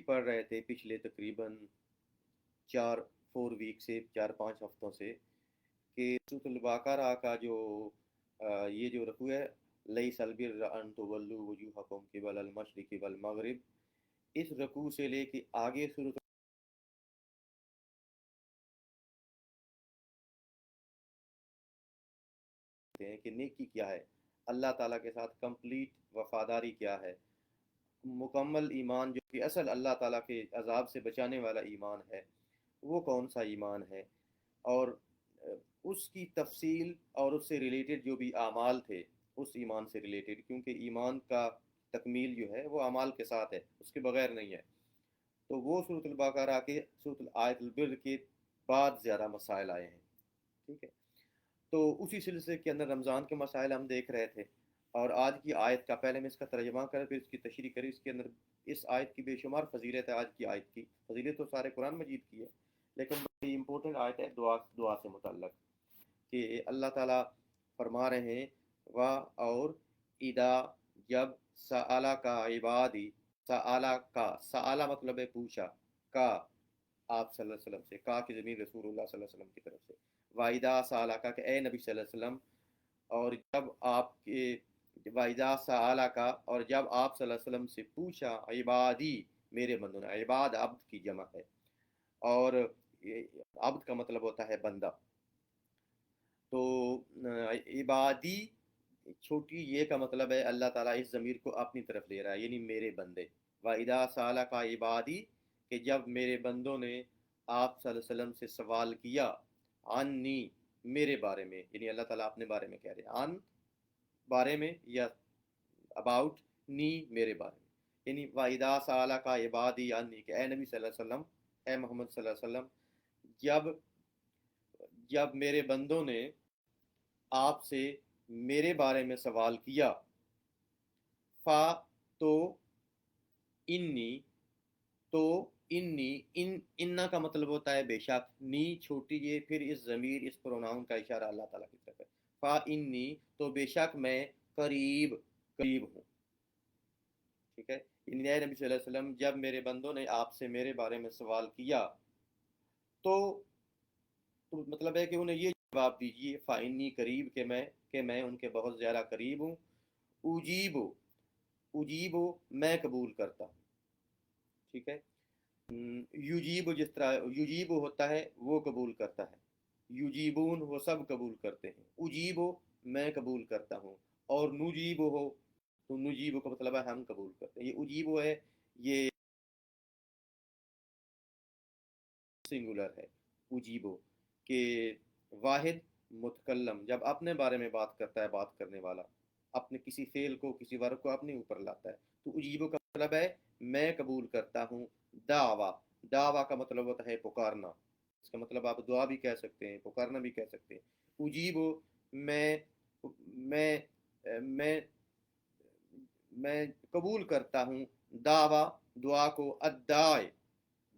پڑھ رہے تھے پچھلے تقریباً 4 ویک سے 4 5 ہفتوں سے کہ سورۃ البقرہ کا جو یہ جو رکوع ہے، لیس البر ان تولوا وجوہکم قبل المشرق والمغرب، اس رکوع سے لے کے آگے سورۃ ہیں کہ نیکی کیا ہے، اللہ تعالیٰ کے ساتھ کمپلیٹ وفاداری کیا ہے، مکمل ایمان جو کہ اصل اللہ تعالیٰ کے عذاب سے بچانے والا ایمان ہے، وہ کون سا ایمان ہے، اور اس کی تفصیل اور اس سے ریلیٹڈ جو بھی اعمال تھے اس ایمان سے ریلیٹڈ، کیونکہ ایمان کا تکمیل جو ہے وہ اعمال کے ساتھ ہے، اس کے بغیر نہیں ہے، تو وہ سورۃ البقرہ کے سورۃ آیت البر کے بعد زیادہ مسائل آئے ہیں، ٹھیک ہے۔ تو اسی سلسلے کے اندر رمضان کے مسائل ہم دیکھ رہے تھے، اور آج کی آیت کا پہلے میں اس کا ترجمہ کریں پھر اس کی تشریح کریں۔ اس کے اندر اس آیت کی بے شمار فضیلت ہے، آج کی آیت کی فضیلت تو سارے قرآن مجید کی ہے، لیکن بڑی امپورٹنٹ آیت ہے دعا سے متعلق، کہ اللہ تعالیٰ فرما رہے ہیں وا اور ادا جب سآلہ کا عبادی، سآلہ کا سآلہ مطلب ہے پوچھا، کا آپ صلی اللہ علیہ وسلم سے، کا کی ضمیر رسول اللہ صلی اللہ علیہ وسلم کی طرف سے، وائدہ سالہ کا کہ اے نبی صلی اللہ علیہ وسلم، اور جب آپ کے وائدہ سالہ کا اور جب آپ صلی اللہ علیہ وسلم سے پوچھا عبادی میرے بندوں نے، عباد عبد کی جمع ہے، اور عبد کا مطلب ہوتا ہے بندہ، تو عبادی چھوٹی یہ کا مطلب ہے اللہ تعالیٰ اس ضمیر کو اپنی طرف لے رہا ہے، یعنی میرے بندے، وَإِذَا سَأَلَكَ عِبَادِي کہ جب میرے بندوں نے آپ صلی اللہ علیہ وسلم سے سوال کیا، عنی میرے بارے میں، یعنی اللہ تعالیٰ اپنے بارے میں کہہ رہے ہیں، عن بارے میں یا اباؤٹ، نی میرے بارے میں، یعنی وَإِذَا سَأَلَكَ عِبَادِي عَنِّي کہ اے نبی صلی اللہ علیہ وسلم، اے محمد صلی اللہ علیہ وسلم، جب میرے بندوں نے آپ سے میرے بارے میں سوال کیا، فا تو انی، تو انی انا کا مطلب ہوتا ہے بے شک، نی چھوٹی یہ پھر اس ضمیر اس پروناؤن کا اشارہ اللہ تعالیٰ کی طرف ہے، فا انی تو بے شک میں قریب ہوں، ٹھیک ہے، یعنی اے نبی صلی اللہ علیہ وسلم جب میرے بندوں نے آپ سے میرے بارے میں سوال کیا تو مطلب ہے کہ انہیں یہ جواب دیجیے، فا انی قریب کہ میں ان کے بہت زیادہ قریب ہوں، اجیب میں قبول کرتا ہوں، ٹھیک ہے، یجیب جس طرح یجیب ہوتا ہے وہ قبول کرتا ہے، یجیبون وہ سب قبول کرتے ہیں، اجیب میں قبول کرتا ہوں، اور نجیب ہو تو نجیب کا مطلب ہے ہم قبول کرتے ہیں، یہ اجیب ہے، یہ سنگولر ہے، اجیبو کہ واحد متکلم جب اپنے بارے میں بات کرتا ہے، بات کرنے والا اپنے کسی فعل کو کسی ورب کو اپنے اوپر لاتا ہے، تو اجیبو کا مطلب ہے میں قبول کرتا ہوں، دعویٰ کا مطلب ہوتا ہے پکارنا، اس کا مطلب آپ دعا بھی کہہ سکتے ہیں، پکارنا بھی کہہ سکتے ہیں، اجیبو میں میں میں میں قبول کرتا ہوں، دعویٰ دعا کو، ادائے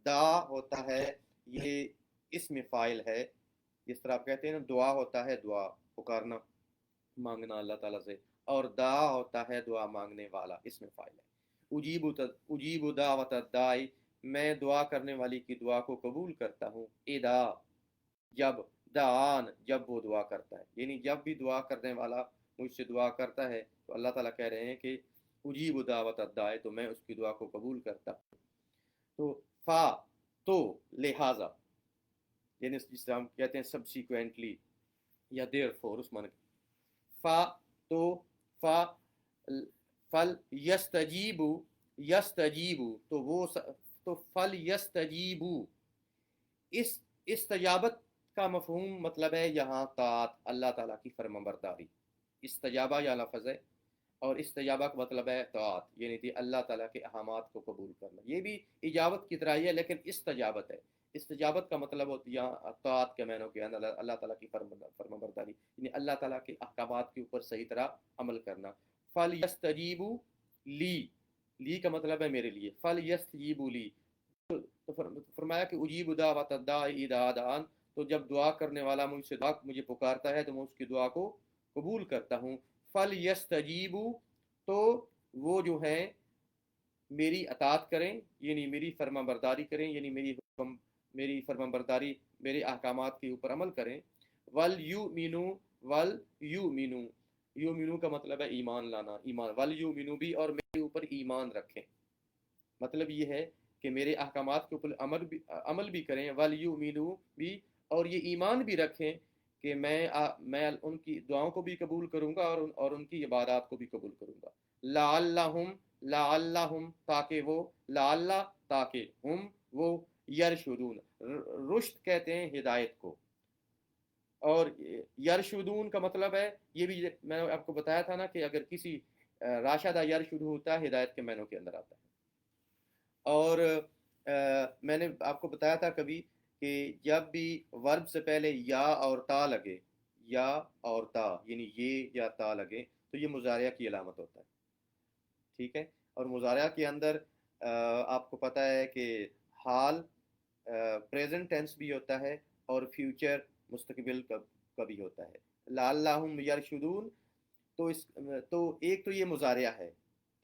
دا ہوتا ہے یہ اسم فاعل ہے، جس طرح آپ کہتے ہیں نا دعا ہوتا ہے دعا پکارنا مانگنا اللہ تعالیٰ سے، اور دا ہوتا ہے دعا مانگنے والا، اسم فاعل ہے، اجیب دعوت الدائی میں دعا کرنے والی کی دعا کو قبول کرتا ہوں، ادا جب، دعان جب وہ دعا کرتا ہے، یعنی جب بھی دعا کرنے والا مجھ سے دعا کرتا ہے تو اللہ تعالیٰ کہہ رہے ہیں کہ اجیب دعوت الدائی تو میں اس کی دعا کو قبول کرتا ہوں، تو فا تو لہذا، یعنی جس طرح ہم کہتے ہیں سبسیکوینٹلی یا دیر فور، اس معنی فا تو فا فل یستجیبو تو وہ تو فل یستجیبو، اس استجابت کا مفہوم مطلب ہے یہاں طاعت، اللہ تعالیٰ کی فرما برداری، استجابہ یا لفظ ہے، اور استجابہ کا مطلب ہے طاعت، یعنی کہ اللہ تعالیٰ کے احکامات کو قبول کرنا، یہ بھی اجابت کی طرح ہی ہے لیکن استجابت ہے، استجابت کا مطلب ہوتی ہے طاعت کے معنوں کے اندر اللہ تعالیٰ کی فرما برداری، یعنی اللہ تعالیٰ کے احکامات کے اوپر صحیح طرح عمل کرنا، فَلْيَسْتَجِيبُوا لی کا مطلب ہے میرے لیے، فَلْيَسْتَجِيبُوا لی، تو فرمایا کہ اجیب دعوت الداعی اذا دعان، تو جب دعا کرنے والا مجھے پکارتا ہے تو میں اس کی دعا کو قبول کرتا ہوں، فَلْيَسْتَجِيبُوا تو وہ جو ہیں میری اطاعت کریں یعنی میری فرما برداری کریں، یعنی میری فرما برداری، میرے احکامات کے اوپر عمل کریں. ول یو مینو، یو مینو کا مطلب ہے ایمان لانا، ایمان، ول یو مینو بھی، اور میرے اوپر ایمان رکھیں. مطلب یہ ہے کہ میرے احکامات کے اوپر عمل بھی کریں، ول یو مینو بھی، اور یہ ایمان بھی رکھیں کہ میں ان کی دعاؤں کو بھی قبول کروں گا، اور ان کی عبادات کو بھی قبول کروں گا. لعلہم تاکہ وہ، لعلہ تاکہ، ہم وہ، یرشدون، رشد کہتے ہیں ہدایت کو. اور یرشدون کا مطلب ہے، یہ بھی میں نے آپ کو بتایا تھا نا کہ اگر کسی راشدہ یرشد ہوتا ہے، ہدایت کے معنوں کے اندر آتا ہے. اور میں نے آپ کو بتایا تھا کبھی کہ جب بھی ورب سے پہلے یا اور تا لگے، یا اور تا یعنی یہ یا تا لگے، تو یہ مضارعہ کی علامت ہوتا ہے. ٹھیک ہے. اور مضارعہ کے اندر آپ کو پتہ ہے کہ حال پریزنٹ ٹینس بھی ہوتا ہے، اور فیوچر مستقبل کا بھی ہوتا ہے. لعلہم یرشدون، تو ایک تو یہ مضارعہ ہے.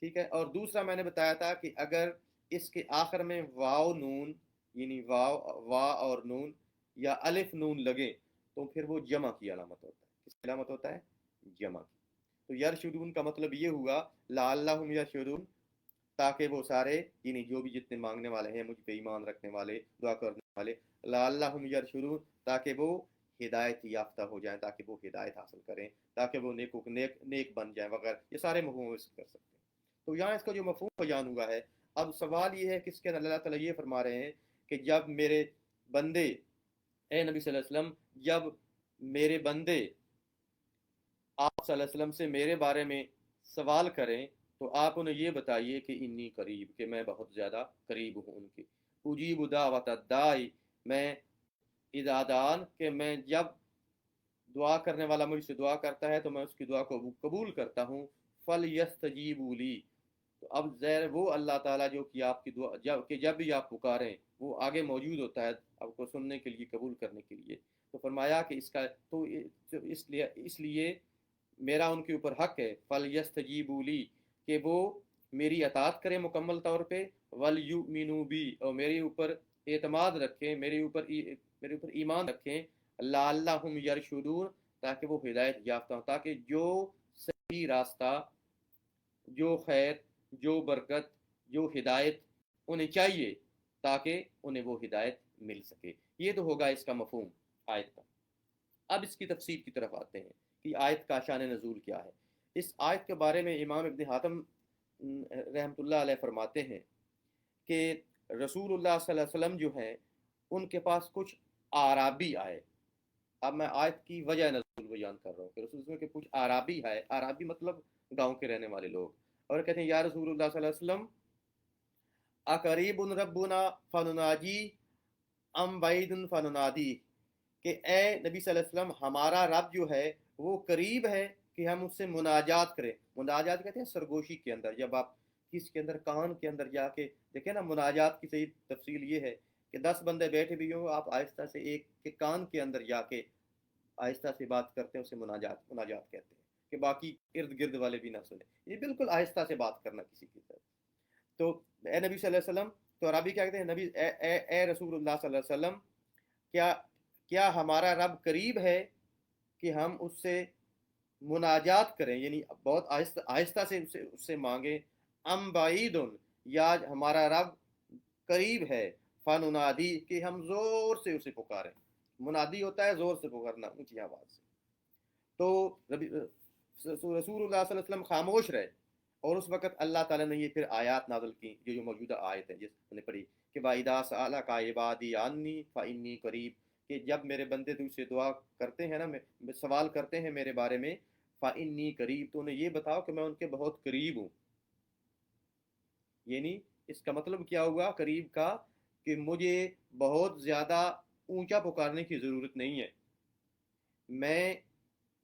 ٹھیک ہے. اور دوسرا میں نے بتایا تھا کہ اگر اس کے آخر میں واو نون، یعنی وا اور نون یا الف نون لگے، تو پھر وہ جمع کی علامت ہوتا ہے. کس کی علامت ہوتا ہے؟ جمع کی. تو یرشدون کا مطلب یہ ہوا لعلہم یرشدون، تاکہ وہ سارے، یعنی جو بھی جتنے مانگنے والے ہیں، مجھ پہ ایمان رکھنے والے، دعا کرنے والے، لعلہم یرشدون، تاکہ وہ ہدایت یافتہ ہو جائیں، تاکہ وہ ہدایت حاصل کریں، تاکہ وہ نیک بن جائیں وغیرہ. یہ سارے مفہوم اس کر سکتے ہیں. تو یہاں اس کا جو مفہوم بیان ہوا ہے، اب سوال یہ ہے کس کے اللہ تعالیٰ یہ فرما رہے ہیں کہ جب میرے بندے، اے نبی صلی اللہ علیہ وسلم، جب میرے بندے آپ صلی اللہ علیہ وسلم سے میرے بارے میں سوال کریں، تو آپ انہیں یہ بتائیے کہ انی قریب، کہ میں بہت زیادہ قریب ہوں ان کی. اجیب دعوت الداعی، میں ادادان، کہ میں جب دعا کرنے والا مجھ سے دعا کرتا ہے تو میں اس کی دعا کو قبول کرتا ہوں. فلیستجیبوا لی، تو اب زیر وہ اللہ تعالیٰ جو کہ آپ کی دعا کہ جب بھی آپ پکاریں وہ آگے موجود ہوتا ہے آپ کو سننے کے لیے، قبول کرنے کے لیے. تو فرمایا کہ اس کا تو اس لیے میرا ان کے اوپر حق ہے، فلیستجیبوا لی، کہ وہ میری اطاعت کریں مکمل طور پہ، ولیؤمنوا بی، اور میرے اوپر اعتماد رکھیں، میرے اوپر ایمان رکھیں، لعلہم یرشدون، تاکہ وہ ہدایت یافتہ ہوں، تاکہ جو صحیح راستہ، جو خیر، جو برکت، جو ہدایت انہیں چاہیے، تاکہ انہیں وہ ہدایت مل سکے. یہ تو ہوگا اس کا مفہوم آیت کا. اب اس کی تفسیر کی طرف آتے ہیں کہ آیت کا شان نزول کیا ہے. اس آیت کے بارے میں امام ابن حاتم رحمۃ اللہ علیہ فرماتے ہیں کہ رسول اللہ صلی اللہ علیہ وسلم جو ہیں، ان کے پاس کچھ آرابی آئے. اب میں آیت کی وجہ نزول بیان کر رہا ہوں کہ رسول اللہ کے کچھ آرابی آئے. آرابی مطلب گاؤں کے رہنے والے لوگ. اور کہتے ہیں یا رسول اللہ صلی اللہ علیہ وسلم، اقریب ربنا فنناجی ام بعید فننادی، کہ اے نبی صلی اللہ علیہ وسلم، ہمارا رب جو ہے وہ قریب ہے کہ ہم اس سے مناجات کریں. مناجات کہتے ہیں سرگوشی کے اندر، جب آپ کس کے اندر، کان کے اندر جا کے دیکھیں نا. مناجات کی صحیح تفصیل یہ ہے کہ 10 بندے بیٹھے بھی ہوں، آپ آہستہ سے ایک کے کان کے اندر جا کے آہستہ سے بات کرتے ہیں، اسے مناجات کہتے ہیں، کہ باقی ارد گرد والے بھی نہ سنیں. یہ بالکل آہستہ سے بات کرنا کسی کی طرف. تو اے نبی صلی اللہ علیہ وسلم، تو عربی کیا کہتے ہیں، نبی اے رسول اللہ صلی اللہ علیہ وسلم، کیا ہمارا رب قریب ہے کہ ہم اس سے مناجات کریں، یعنی بہت آہستہ سے اس سے مانگیں. ام بعید، یا ہمارا رب قریب ہے، فننادی، کہ ہم زور سے اسے پکاریں. منادی ہوتا ہے زور سے پکارنا، اونچی آواز سے. تو رسول اللہ صلی اللہ علیہ وسلم خاموش رہے، اور اس وقت اللہ تعالیٰ نے یہ پھر آیات نازل کی، جو موجودہ آیت ہے جس نے پڑھی کہ وَإِذَا سَأَلَكَ عِبَادِي عَنِّي فَإِنِّي قَرِيبٌ، کہ جب میرے بندے تجھ سے دعا کرتے ہیں نا، سوال کرتے ہیں میرے بارے میں، فَإِنِّي قَرِيب، تو انہیں یہ بتاؤ کہ میں ان کے بہت قریب ہوں. یعنی اس کا مطلب کیا ہوا قریب کا، کہ مجھے بہت زیادہ اونچا پکارنے کی ضرورت نہیں ہے. میں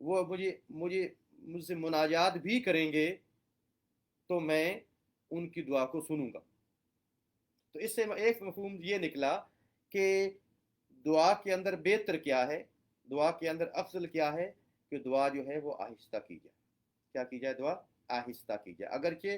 وہ مجھ سے مناجات بھی کریں گے تو میں ان کی دعا کو سنوں گا. تو اس سے ایک مفہوم یہ نکلا کہ دعا کے اندر بہتر کیا ہے، دعا کے اندر افضل کیا ہے، کہ دعا جو ہے وہ آہستہ کی جائے. کیا کی جائے؟ دعا آہستہ کی جائے. اگرچہ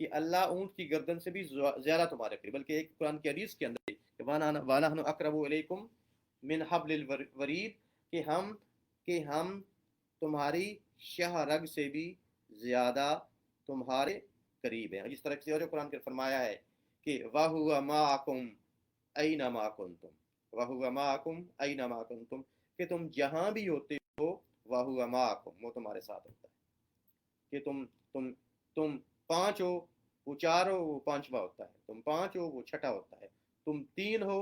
کہ اللہ اونٹ کی گردن سے بھی زیادہ تمہارے قریب، بلکہ ایک قرآن کی حدیث کے اندر وَنَحْنُ أَقْرَبُ إِلَيْكُم مِّنْ حَبْلِ الْوَرِيدِ کہ ہم تمہاری شہ رگ سے بھی زیادہ تمہارے قریب ہیں. جس طرح سے اور قرآن کے فرمایا ہے کہ وَهُوَ مَعَكُمْ أَيْنَمَا كُنْتُمْ وَهُوَ مَعَكُمْ أَيْنَمَا كُنْتُمْ کہ تم جہاں بھی ہوتے ہو وَهُوَ مَعَكُمْ وہ تمہارے ساتھ ہوتا ہے. کہ تم پانچ ہو وہ چار ہو وہ پانچواں ہوتا ہے، تم پانچ ہو وہ چھٹا ہوتا ہے، تم تین ہو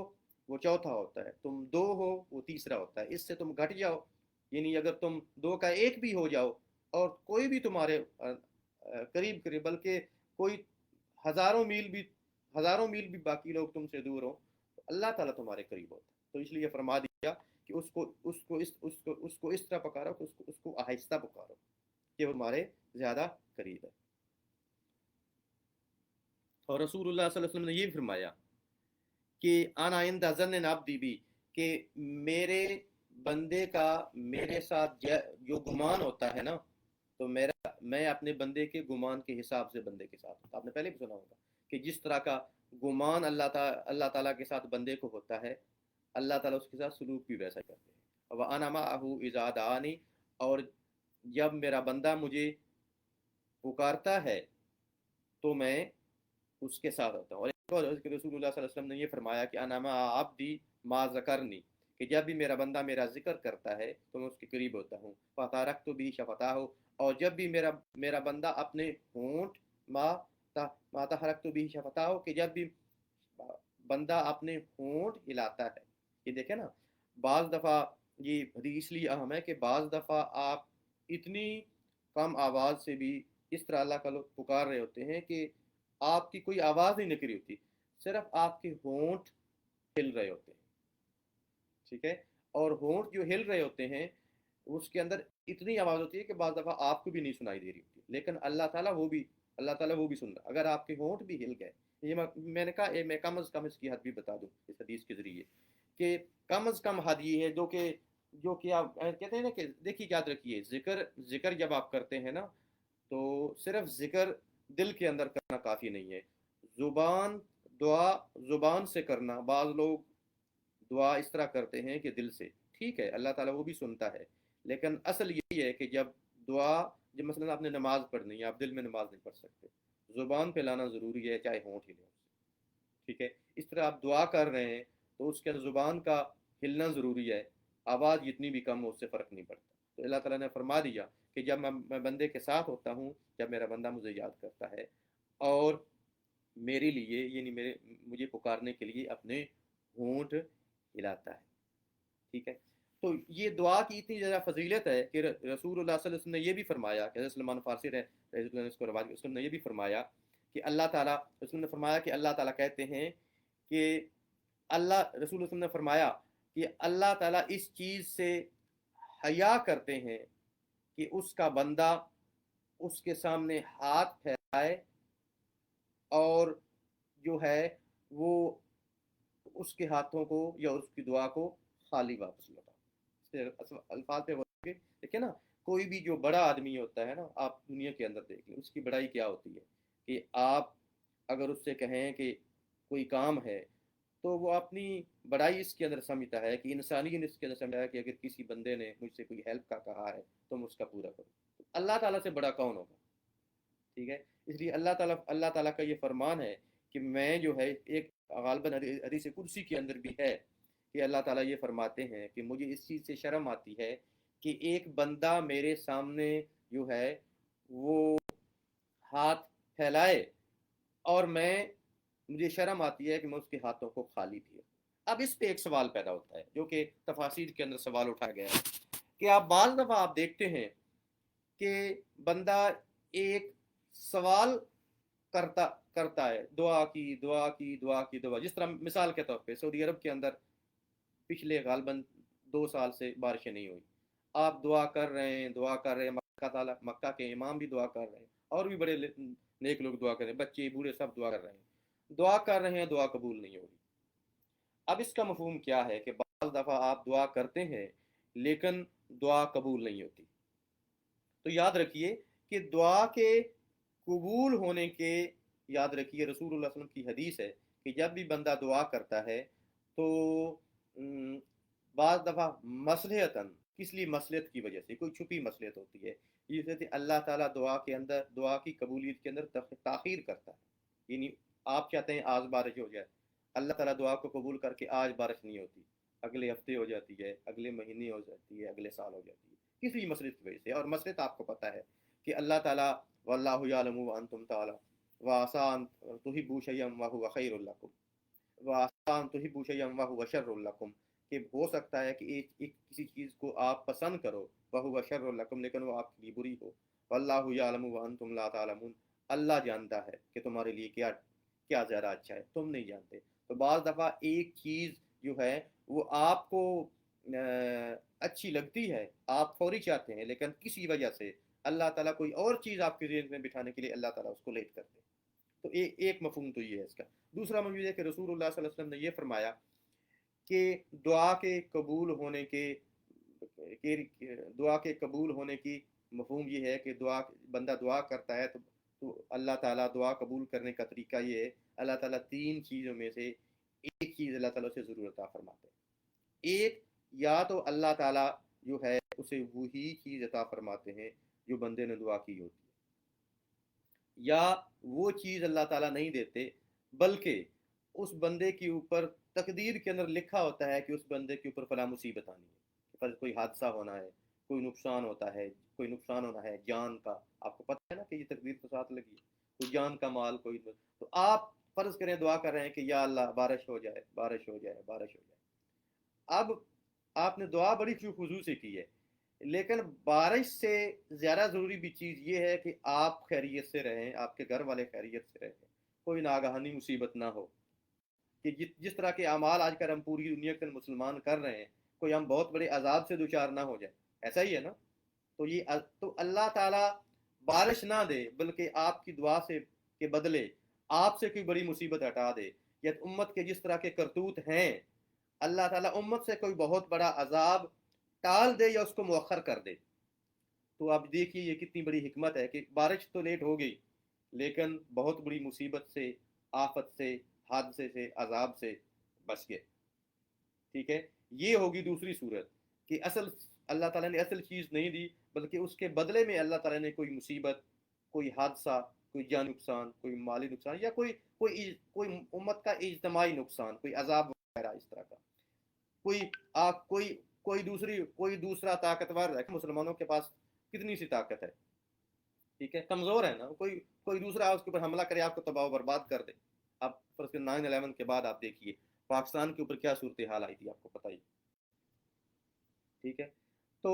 وہ چوتھا ہوتا ہے، تم دو ہو وہ تیسرا ہوتا ہے. اس سے تم گھٹ جاؤ، یعنی اگر تم دو کا ایک بھی ہو جاؤ اور کوئی بھی تمہارے قریب قریب، بلکہ کوئی ہزاروں میل بھی باقی لوگ تم سے دور ہوں تو اللہ تعالیٰ تمہارے قریب ہوتا ہے. تو اس لیے فرما دیا کہ اس کو اس طرح پکارو کہ اس کو آہستہ پکارو کہ وہ تمہارے زیادہ قریب ہے. اور رسول اللہ صلی اللہ علیہ وسلم نے یہ فرمایا کہ انا عند ظن عبدی بی کہ میرے بندے کا میرے ساتھ جو گمان ہوتا ہے نا، تو میں اپنے بندے کے گمان کے حساب سے بندے کے ساتھ ہوتا. آپ نے پہلے بھی سنا ہوگا کہ جس طرح کا گمان اللہ تعالیٰ کے ساتھ بندے کو ہوتا ہے، اللہ تعالیٰ اس کے ساتھ سلوک بھی ویسا کرتے ہیں. وَأَنَا مَعَهُ إِذَا دَعَانِ اور جب میرا بندہ مجھے پکارتا ہے تو میں اس کے ساتھ ہوتا ہوں. اور ایک اور رسول اللہ صلی اللہ علیہ وسلم نے یہ فرمایا کہ انا مع عبدی ما ذکرنی کہ جب بھی میرا بندہ میرا ذکر کرتا ہے تو میں اس کے قریب ہوتا ہوں. فَتَارَكْتُ بِهِ شَفَتَاهُ اور جب بھی میرا بندہ اپنے ہونٹ ما تحرکت بِهِ شَفَتَاهُ کہ جب بھی بندہ اپنے ہونٹ ہلاتا ہے. یہ دیکھیں نا، بعض دفعہ یہ حدیث لیے اہم ہے کہ بعض دفعہ آپ اتنی کم آواز سے بھی اس طرح اللہ کا لوگ پکار رہے ہوتے ہیں کہ آپ کی کوئی آواز نہیں نکلی ہوتی، صرف آپ کے ہونٹ ہل رہے ہوتے ہیں. ٹھیک ہے، اور ہونٹ جو ہل رہے ہوتے ہیں اس کے اندر اتنی آواز ہوتی ہے کہ بعض دفعہ آپ کو بھی نہیں سنائی دے رہی ہوتی، لیکن اللہ تعالیٰ وہ بھی سن رہا. اگر آپ کے ہونٹ بھی ہل گئے، یہ میں نے کہا میں کم از کم اس کی حد بھی بتا دوں اس حدیث کے ذریعے کہ کم از کم حد یہ ہے جو کہ آپ کہتے ہیں نا کہ دیکھیے یاد رکھیے، ذکر جب آپ کرتے ہیں نا تو صرف ذکر دل کے اندر کرنا کافی نہیں ہے. زبان سے کرنا، بعض لوگ دعا اس طرح کرتے ہیں کہ دل سے، ٹھیک ہے اللہ تعالیٰ وہ بھی سنتا ہے، لیکن اصل یہی ہے کہ جب مثلا آپ نے نماز پڑھنی ہے، آپ دل میں نماز نہیں پڑھ سکتے، زبان پہ لانا ضروری ہے چاہے ہونٹ ہلے. ٹھیک ہے، اس طرح آپ دعا کر رہے ہیں تو اس کے زبان کا ہلنا ضروری ہے، آواز جتنی بھی کم ہو اس سے فرق نہیں پڑتا. تو اللہ تعالیٰ نے فرما دیا کہ جب میں بندے کے ساتھ ہوتا ہوں، جب میرا بندہ مجھے یاد کرتا ہے اور میرے لیے یعنی مجھے پکارنے کے لیے اپنے ہونٹ ہلاتا ہے. ٹھیک ہے، تو یہ دعا کی اتنی زیادہ فضیلت ہے کہ رسول اللہ صلی اللہ علیہ وسلم نے یہ بھی فرمایا کہ حضرت سلمان فارسی نے یہ بھی فرمایا کہ اللہ تعالیٰ رسول نے فرمایا کہ اللہ تعالیٰ کہتے ہیں کہ رسول اللہ نے فرمایا کہ اللہ تعالیٰ اس چیز سے حیا کرتے ہیں کہ اس کا بندہ اس کے سامنے ہاتھ پھیلائے اور جو ہے وہ اس کے ہاتھوں کو یا اس کی دعا کو خالی واپس لوٹا. الفاظ پہ دیکھیں نا، کوئی بھی جو بڑا آدمی ہوتا ہے نا، آپ دنیا کے اندر دیکھ لیں اس کی بڑائی کیا ہوتی ہے کہ آپ اگر اس سے کہیں کہ کوئی کام ہے تو وہ اپنی بڑائی اس کے اندر سمجھتا ہے کہ انسانی اس کے اندر سمجھتا ہے کہ اگر کسی بندے نے مجھ سے کوئی ہیلپ کا کہا ہے تو میں اس کا پورا کروں. اللہ تعالیٰ سے بڑا کون ہوگا؟ ٹھیک ہے، اس لیے اللہ تعالیٰ کا یہ فرمان ہے کہ میں جو ہے ایک غالباً حدیث قدسی کے اندر بھی ہے کہ اللہ تعالیٰ یہ فرماتے ہیں کہ مجھے اس چیز سے شرم آتی ہے کہ ایک بندہ میرے سامنے جو ہے وہ ہاتھ پھیلائے اور مجھے شرم آتی ہے کہ میں اس کے ہاتھوں کو خالی پھیروں. اب اس پہ ایک سوال پیدا ہوتا ہے جو کہ تفاسیر کے اندر سوال اٹھا گیا ہے کہ بعض دفعہ آپ دیکھتے ہیں کہ بندہ ایک سوال کرتا ہے دعا کی، جس طرح مثال کے طور پہ سعودی عرب کے اندر پچھلے غالباً 2 سال سے بارشیں نہیں ہوئی. آپ دعا کر رہے ہیں مکہ کے امام بھی دعا کر رہے ہیں اور بھی بڑے نیک لوگ دعا کر رہے ہیں، بچے بوڑھے سب دعا کر رہے ہیں، دعا قبول نہیں ہو رہی. اب اس کا مفہوم کیا ہے کہ بعض دفعہ آپ دعا کرتے ہیں لیکن دعا قبول نہیں ہوتی. تو یاد رکھیے کہ دعا کے قبول ہونے کے یاد رکھیے رسول اللہ صلی اللہ علیہ وسلم کی حدیث ہے کہ جب بھی بندہ دعا کرتا ہے تو بعض دفعہ مصلحتاً، کس لیے؟ مصلحت کی وجہ سے، کوئی چھپی مصلحت ہوتی ہے، جیسے اللہ تعالیٰ دعا کے اندر، دعا کی قبولیت کے اندر تاخیر کرتا ہے، یعنی آپ چاہتے ہیں آج بارش ہو جائے، اللہ تعالیٰ دعا کو قبول کر کے آج بارش نہیں ہوتی، اگلے ہفتے ہو جاتی ہے، اگلے مہینے ہو جاتی ہے، اگلے سال ہو جاتی ہے، کسی مصلحت کی وجہ سے۔ اور مصلحت آپ کو پتہ ہے کہ اللہ تعالیٰ واللہ یعلم وانتم تعلمون وعسى ان تحبوا شيئا وهو خير لكم وعسى ان تحبوا شيئا وهو شر لكم، کہ ہو سکتا ہے کہ ایک کسی چیز کو آپ پسند کرو وهو شر لكم، لیکن وہ آپ کے لیے بری ہو، واللہ یعلم وانتم لا تعلمون، اللہ جانتا ہے کہ تمہارے لیے کیا کیا زیادہ اچھا ہے، تم نہیں جانتے۔ تو بعض دفعہ ایک چیز جو ہے وہ آپ کو اچھی لگتی ہے، آپ فوری چاہتے ہیں، لیکن کسی وجہ سے اللہ تعالیٰ کوئی اور چیز آپ کے ذہن میں بٹھانے کے لیے اللہ تعالیٰ اس کو لیٹ کرتے ہیں۔ تو ایک مفہوم تو یہ ہے اس کا۔ دوسرا مفہوم یہ ہے کہ رسول اللہ صلی اللہ علیہ وسلم نے یہ فرمایا کہ دعا کے قبول ہونے دعا کے قبول ہونے کی مفہوم یہ ہے کہ بندہ دعا کرتا ہے تو اللہ تعالیٰ دعا قبول کرنے کا طریقہ یہ ہے، اللہ تعالیٰ تین چیزوں میں سے ایک چیز اللہ تعالیٰ سے ضرور عطا فرماتے ہیں۔ ایک، یا تو اللہ تعالیٰ جو ہے اسے وہی چیز عطا فرماتے ہیں جو بندے نے دعا کی ہوتی ہے، یا وہ چیز اللہ تعالیٰ نہیں دیتے، بلکہ اس بندے کے اوپر تقدیر کے اندر لکھا ہوتا ہے کہ اس بندے کے اوپر فلاں مصیبت آنی ہے، کوئی حادثہ ہونا ہے، کوئی نقصان ہوتا ہے، کوئی نقصان ہونا ہے جان کا، آپ کو پتہ ہے نا کہ یہ تقدیر کے ساتھ لگی ہے، کوئی جان کا مال، کوئی، تو آپ فرض کریں دعا کر رہے ہیں کہ یا اللہ بارش ہو جائے، بارش ہو جائے، بارش ہو جائے۔ اب آپ نے دعا بڑی خضوع سے کی ہے، لیکن بارش سے زیادہ ضروری بھی چیز یہ ہے کہ آپ خیریت سے رہیں، آپ کے گھر والے خیریت سے رہیں، کوئی ناگہانی مصیبت نہ ہو، کہ جس طرح کے اعمال آج کل ہم پوری دنیا کے مسلمان کر رہے ہیں، کوئی ہم بہت بڑے عذاب سے دوچار نہ ہو جائے، ایسا ہی ہے نا؟ تو اللہ تعالیٰ بارش نہ دے، بلکہ آپ کی دعا سے کے بدلے آپ سے کوئی بڑی مصیبت ہٹا دے، یا امت کے جس طرح کے کرتوت ہیں، اللہ تعالیٰ امت سے کوئی بہت بڑا عذاب ٹال دے یا اس کو مؤخر کر دے، تو آپ دیکھیے یہ کتنی بڑی حکمت ہے کہ بارش تو لیٹ ہو گئی، لیکن بہت بڑی مصیبت سے، آفت سے، حادثے سے، عذاب سے بچ گئے۔ ٹھیک ہے، یہ ہوگی دوسری صورت کہ اللہ تعالیٰ نے اصل چیز نہیں دی، بلکہ اس کے بدلے میں اللہ تعالیٰ نے کوئی مصیبت، کوئی حادثہ، کوئی جان نقصان، کوئی مالی نقصان، یا کوئی امت کا اجتماعی نقصان، کوئی عذاب وغیرہ اس طرح کا، کوئی کوئی دوسرا طاقتور ہے، مسلمانوں کے پاس کتنی سی طاقت ہے، ٹھیک ہے، کمزور ہے نا، کوئی دوسرا اس کے اوپر حملہ کرے، آپ کو تباہ و برباد کر دے۔ اب 9/11 کے بعد آپ دیکھیے پاکستان کے اوپر کیا صورتحال آئی تھی، آپ کو پتہ ہی، ٹھیک ہے۔ تو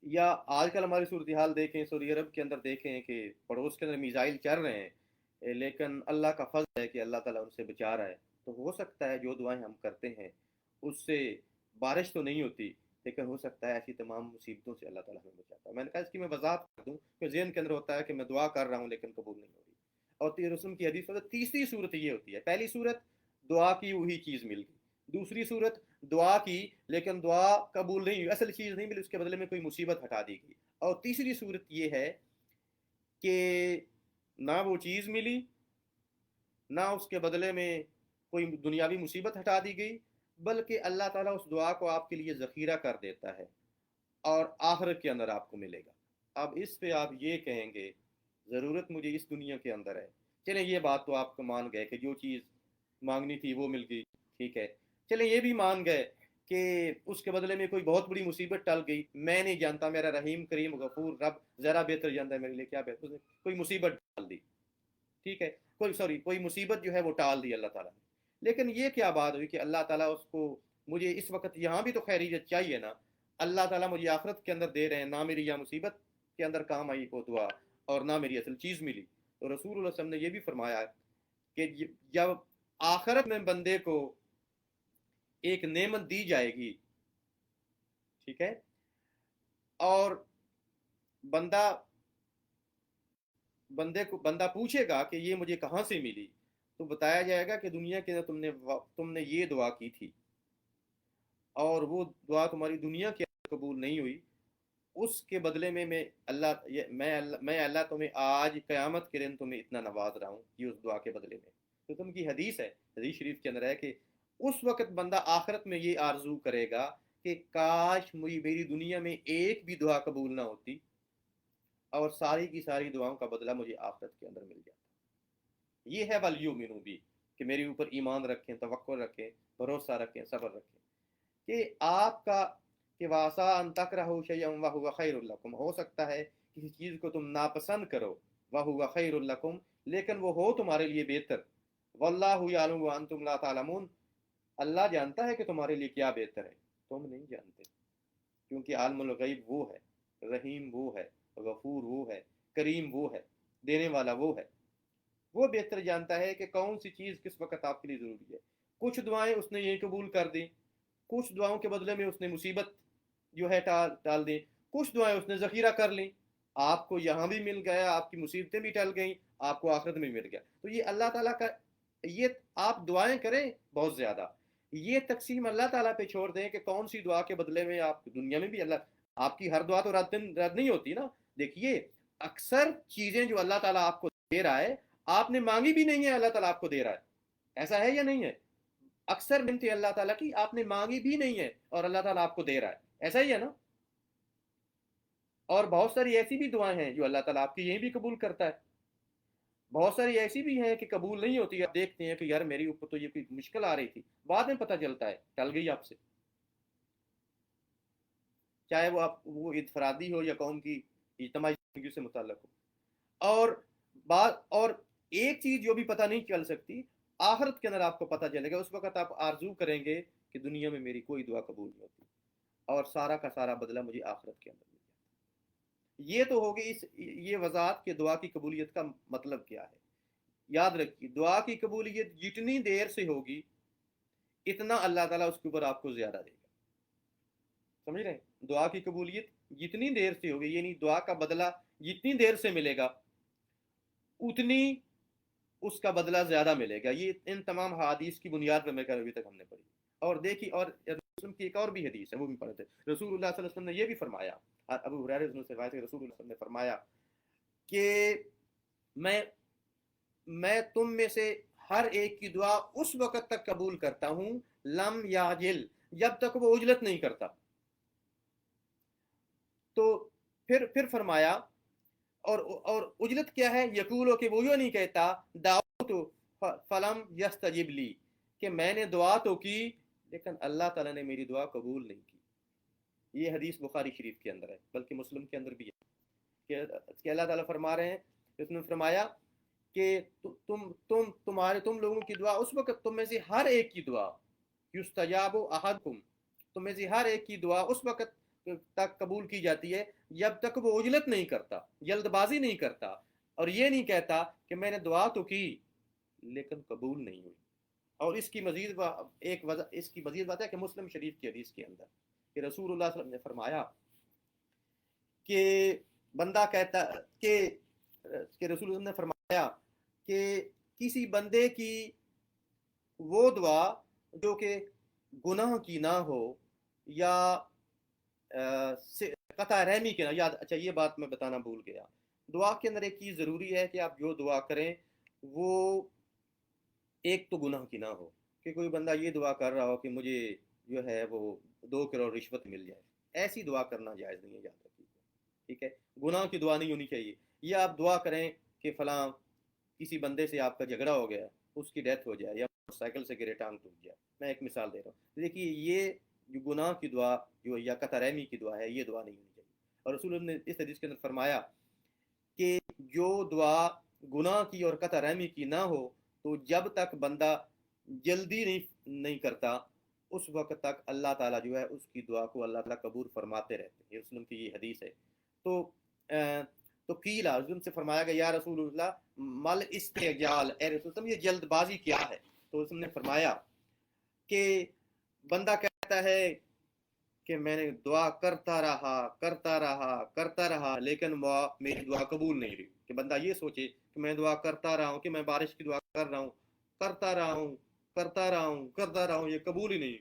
یا آج کل ہماری صورتحال دیکھیں، سعودی عرب کے اندر دیکھیں کہ پڑوس کے اندر میزائل چل رہے ہیں، لیکن اللہ کا فضل ہے کہ اللہ تعالیٰ ان سے بچا رہا ہے۔ تو ہو سکتا ہے جو دعائیں ہم کرتے ہیں اس سے بارش تو نہیں ہوتی، لیکن ہو سکتا ہے ایسی تمام مصیبتوں سے اللہ تعالیٰ ہمیں بچاتا ہے۔ میں نے کہا اس کی میں وضاحت کر دوں کہ ذہن کے اندر ہوتا ہے کہ میں دعا کر رہا ہوں لیکن قبول نہیں ہو رہی، اور رسول کی حدیث میں تیسری صورت یہ ہوتی ہے، پہلی صورت دعا کی وہی چیز مل گئی، دوسری صورت دعا کی لیکن دعا قبول نہیں ہوئی، اصل چیز نہیں ملی، اس کے بدلے میں کوئی مصیبت ہٹا دی گئی، اور تیسری صورت یہ ہے کہ نہ وہ چیز ملی، نہ اس کے بدلے میں کوئی دنیاوی مصیبت ہٹا دی گئی، بلکہ اللہ تعالیٰ اس دعا کو آپ کے لیے ذخیرہ کر دیتا ہے اور آخرت کے اندر آپ کو ملے گا۔ اب اس پہ آپ یہ کہیں گے ضرورت مجھے اس دنیا کے اندر ہے، چلیں یہ بات تو آپ کو مان گئے کہ جو چیز مانگنی تھی وہ مل گئی، ٹھیک ہے، چلیں یہ بھی مان گئے کہ اس کے بدلے میں کوئی بہت بڑی مصیبت ٹل گئی، میں نہیں جانتا، میرا رحیم کریم غفور رب ذرا بہتر جانتا ہے میرے لیے کیا بہتر، کوئی مصیبت ٹال دی، ٹھیک ہے، کوئی مصیبت جو ہے وہ ٹال دی اللہ تعالیٰ نے، لیکن یہ کیا بات ہوئی کہ اللہ تعالیٰ اس کو، مجھے اس وقت یہاں بھی تو خیریت چاہیے نا، اللہ تعالیٰ مجھے آخرت کے اندر دے رہے ہیں، نہ میری یہاں مصیبت کے اندر کام آئی وہ دعا اور نہ میری اصل چیز ملی۔ تو رسول اللہ صلی اللہ علیہ وسلم نے یہ بھی فرمایا کہ جب آخرت میں بندے کو ایک نعمت دی جائے گی، ٹھیک ہے، اور بندہ پوچھے گا کہ یہ مجھے کہاں سے ملی، تو بتایا جائے گا کہ دنیا کے اندر تم نے یہ دعا کی تھی اور وہ دعا تمہاری دنیا کے اندر قبول نہیں ہوئی، اس کے بدلے میں میں اللہ تمہیں آج قیامت کے دن تمہیں اتنا نواز رہا ہوں، یہ اس دعا کے بدلے میں۔ تو تم کی حدیث ہے، حدیث شریف کے اندر ہے کہ اس وقت بندہ آخرت میں یہ آرزو کرے گا کہ کاش میری دنیا میں ایک بھی دعا قبول نہ ہوتی اور ساری کی ساری دعاؤں کا بدلہ مجھے آخرت کے اندر مل جاتا۔ یہ ہے وَلْيُؤْمِنُوا بِی، کہ میرے اوپر ایمان رکھیں، توکل رکھیں، بھروسہ رکھیں، صبر رکھیں، کہ آپ کا کہ وَعَسَىٰ أَن تَكْرَهُوا شَيْئًا وَهُوَ خَيْرٌ لَكُمْ، ہو سکتا ہے کسی چیز کو تم ناپسند کرو، وَهُوَ خَيْرٌ لَكُمْ، لیکن وہ ہو تمہارے لیے بہتر، وَاللَّهُ يَعْلَمُ وَأَنْتُمْ لَا تَعْلَمُونَ، اللہ جانتا ہے کہ تمہارے لیے کیا بہتر ہے، تم نہیں جانتے، کیونکہ عالم الغیب وہ ہے، رحیم وہ ہے، غفور وہ ہے، کریم وہ ہے، دینے والا وہ ہے، وہ بہتر جانتا ہے کہ کون سی چیز کس وقت آپ کے لیے ضروری ہے۔ کچھ دعائیں اس نے یہ قبول کر دیں، کچھ دعاؤں کے بدلے میں اس نے مصیبت جو ہے ٹال دیں، کچھ دعائیں اس نے ذخیرہ کر لیں، آپ کو یہاں بھی مل گیا، آپ کی مصیبتیں بھی ٹل گئیں، آپ کو آخرت میں مل گیا۔ تو یہ اللہ تعالیٰ کا، یہ آپ دعائیں کریں بہت زیادہ، یہ تقسیم اللہ تعالیٰ پہ چھوڑ دیں کہ کون سی دعا کے بدلے میں آپ دنیا میں بھی اللہ، آپ کی ہر دعا تو رد نہیں ہوتی نا۔ دیکھیے اکثر چیزیں جو اللہ تعالیٰ آپ کو دے رہا ہے، آپ نے مانگی بھی نہیں ہے، اللہ تعالیٰ آپ کو دے رہا ہے، ایسا ہے یا نہیں ہے؟ اکثر نعمتیں اللہ تعالیٰ کی آپ نے مانگی بھی نہیں ہے اور اللہ تعالیٰ آپ کو دے رہا ہے، ایسا ہی ہے نا؟ اور بہت ساری ایسی بھی دعائیں ہیں جو اللہ تعالیٰ آپ کی یہیں بھی قبول کرتا ہے، بہت ساری ایسی بھی ہیں کہ قبول نہیں ہوتی، آپ دیکھتے ہیں کہ یار میری اوپر تو یہ کوئی مشکل آ رہی تھی، بعد میں پتہ چلتا ہے ٹل گئی آپ سے، چاہے وہ آپ وہ انفرادی ہو یا قوم کی اجتماعی زندگی سے متعلق ہو۔ اور ایک چیز جو بھی پتہ نہیں چل سکتی، آخرت کے اندر آپ کو پتہ چلے گا، اس وقت آپ آرزو کریں گے کہ دنیا میں میری کوئی دعا قبول نہیں ہوتی اور سارا کا سارا بدلہ مجھے آخرت کے اندر مل جاتا۔ یہ تو ہوگی یہ وضاحت کہ دعا کی قبولیت کا مطلب کیا ہے۔ یاد رکھیے دعا کی قبولیت جتنی دیر سے ہوگی اتنا اللہ تعالیٰ اس کے اوپر آپ کو زیادہ دے گا، سمجھ رہے ہیں؟ دعا کی قبولیت جتنی دیر سے ہوگی، یعنی دعا کا بدلہ جتنی دیر سے ملے گا اتنی اس کا بدلہ زیادہ ملے گا۔ یہ ان تمام حدیث کی بنیاد پر میں کہ ابھی تک ہم نے پڑھی، اور دیکھی، اور رسول کی ایک اور بھی حدیث ہے وہ بھی پڑھتے، رسول اللہ صلی اللہ علیہ وسلم نے یہ بھی فرمایا، ابو ہریرہ سے روایت ہے، رسول اللہ صلی اللہ علیہ وسلم نے فرمایا کہ میں تم میں سے ہر ایک کی دعا اس وقت تک قبول کرتا ہوں لم یاجل، جب تک وہ عجلت نہیں کرتا۔ تو پھر فرمایا اور اجلت کیا ہے؟ یقولو کہ وہ یوں نہیں کہتا دعوت فلم یستجب لی، کہ میں نے دعا تو کی لیکن اللہ تعالیٰ نے میری دعا قبول نہیں کی۔ یہ حدیث بخاری شریف کے اندر ہے، بلکہ مسلم کے اندر بھی ہے کہ اللہ تعالیٰ فرما رہے ہیں، اس نے فرمایا کہ تم لوگوں کی دعا اس وقت، تم میں سے ہر ایک کی دعا یستجاب احدکم، تم میں سے ہر ایک کی دعا اس وقت تک قبول کی جاتی ہے جب تک وہ عجلت نہیں کرتا، جلد بازی نہیں کرتا، اور یہ نہیں کہتا کہ میں نے دعا تو کی لیکن قبول نہیں ہوئی۔ اور اس کی مزید بات ہے کہ مسلم شریف کی حدیث کے اندر کہ رسول اللہ صلی اللہ علیہ وسلم نے فرمایا کہ بندہ کہتا کہ رسول اللہ نے فرمایا کہ کسی بندے کی وہ دعا جو کہ گناہ کی نہ ہو یا قطع رحمی کے نہ، یاد، اچھا یہ بات میں بتانا بھول گیا، دعا کے اندر ایک چیز ضروری ہے کہ آپ جو دعا کریں وہ ایک تو گناہ کی نہ ہو، کہ کوئی بندہ یہ دعا کر رہا ہو کہ مجھے جو ہے وہ 2 کروڑ رشوت مل جائے، ایسی دعا کرنا جائز نہیں ہے، یاد رکھیے، ٹھیک ہے؟ گناہ کی دعا نہیں ہونی چاہیے۔ یا آپ دعا کریں کہ فلاں کسی بندے سے آپ کا جھگڑا ہو گیا، اس کی ڈیتھ ہو جائے، یا موٹر سائیکل سے گرے ٹانگ ٹوٹ جائے، میں ایک مثال دے رہا ہوں، دیکھیے یہ جو گناہ کی دعا جو یا قطع رحمی کی دعا ہے، یہ دعا نہیں ہونی چاہیے۔ اور رسول اللہ نے اس حدیث کے اندر فرمایا کہ جو دعا گناہ کی اور قطع رحمی کی نہ ہو تو جب تک بندہ جلدی نہیں کرتا اس وقت تک اللہ تعالیٰ جو ہے اس کی دعا کو اللہ تعالیٰ قبول فرماتے رہتے ہیں۔ یہ رسول کی یہ حدیث ہے۔ تو قیلا، رسول سے فرمایا گیا یا رسول اللہ مل استعجال، اے رسول اللہ یہ جلد بازی کیا ہے؟ تو رسول نے فرمایا کہ بندہ کہتا ہے کہ میں نے دعا کرتا رہا لیکن وہ میری دعا قبول نہیں ہوئی، کہ بندہ یہ سوچے کہ میں دعا کرتا رہا ہوں، کہ میں بارش کی دعا کر رہا ہوں، کرتا رہا ہوں، یہ قبول ہی نہیں،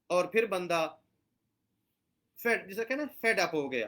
اور پھر بندہ جسے کہنا فیڈ اپ ہو گیا،